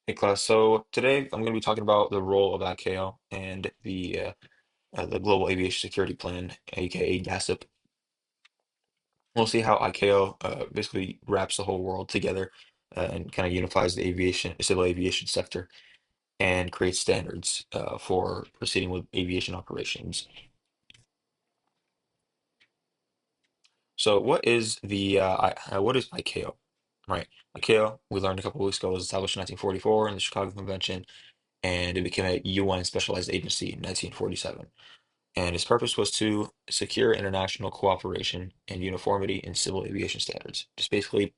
Hey class, so today I'm going to be talking about the role of ICAO and the Global Aviation Security Plan, aka GASSP. We'll see how ICAO basically wraps the whole world together and kind of unifies the civil aviation sector and creates standards for proceeding with aviation operations. So, what is ICAO? Right, ICAO we learned a couple of weeks ago was established in 1944 in the Chicago Convention, and it became a UN specialized agency in 1947. And its purpose was to secure international cooperation and uniformity in civil aviation standards. Just basically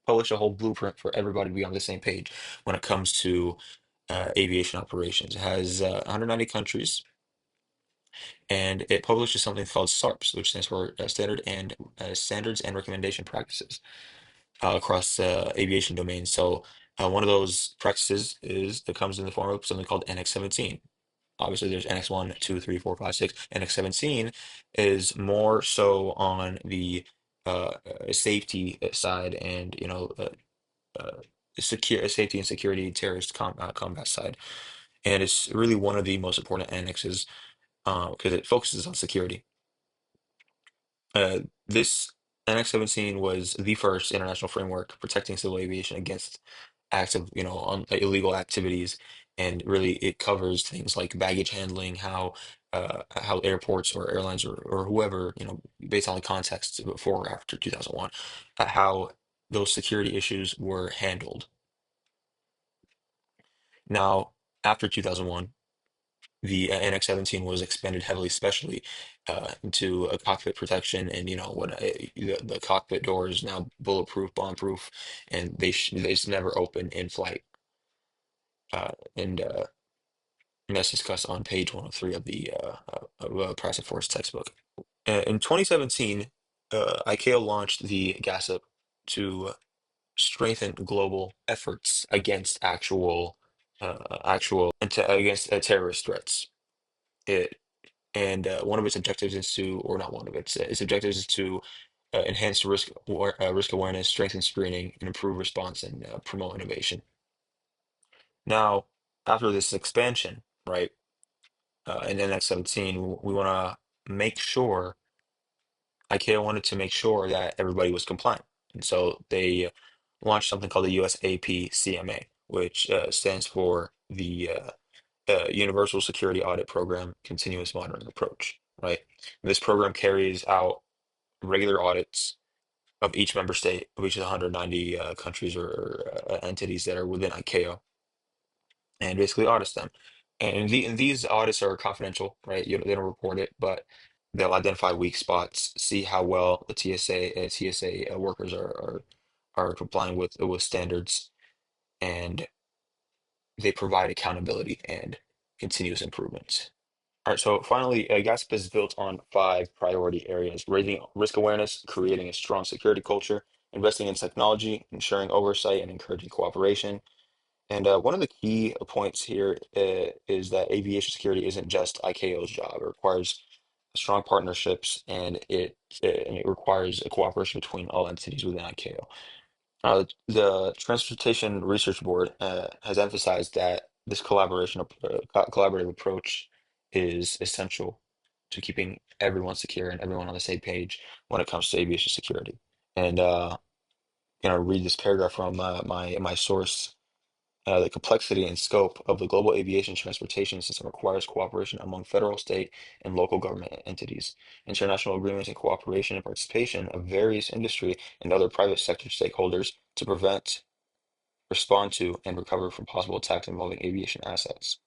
publish a whole blueprint for everybody to be on the same page when it comes to aviation operations. It has 190 countries, and it publishes something called SARPs, which stands for Standards and Recommendation Practices across aviation domains. So one of those practices is that comes in the form of something called Annex 17. Obviously, there's Annex 1, 2, 3, 4, 5, 6. Annex 17 is more so on the safety side and, uh, secure safety and security combat side. And it's really one of the most important annexes because it focuses on security. This Annex 17 was the first international framework protecting civil aviation against acts of, illegal activities, and really it covers things like baggage handling, how airports or airlines or whoever, based on the context before or after 2001, how those security issues were handled. Now, after 2001, the NX 17 was expanded heavily, especially into cockpit protection. And the cockpit door is now bulletproof, bomb-proof, and they just never open in flight. And that's discussed on page 103 of the Price and Force textbook. In 2017, ICAO launched the GASSP to strengthen global efforts against against terrorist threats. It and one of its objectives is to, or not one of its objectives is to enhance risk awareness, strengthen screening, and improve response and promote innovation. Now, after this expansion, right, in NX 17, we want to make sure, ICAO wanted to make sure that everybody was compliant. And so they launched something called the USAP CMA, which stands for the Universal Security Audit Program Continuous Monitoring Approach, right? This program carries out regular audits of each member state of each of the 190 countries or entities that are within ICAO, and basically audits them. And these audits are confidential, right? They don't report it, but they'll identify weak spots, see how well the TSA workers are complying with standards, and they provide accountability and continuous improvements. All right, so finally, GASP is built on five priority areas: raising risk awareness, creating a strong security culture, investing in technology, ensuring oversight, and encouraging cooperation. And one of the key points here is that aviation security isn't just ICAO's job. It requires strong partnerships, and it requires a cooperation between all entities within ICAO. The Transportation Research Board has emphasized that this collaborative approach is essential to keeping everyone secure and everyone on the same page when it comes to aviation security. And read this paragraph from my source. The complexity and scope of the global aviation transportation system requires cooperation among federal, state, and local government entities. International agreements and cooperation and participation of various industry and other private sector stakeholders to prevent, respond to, and recover from possible attacks involving aviation assets.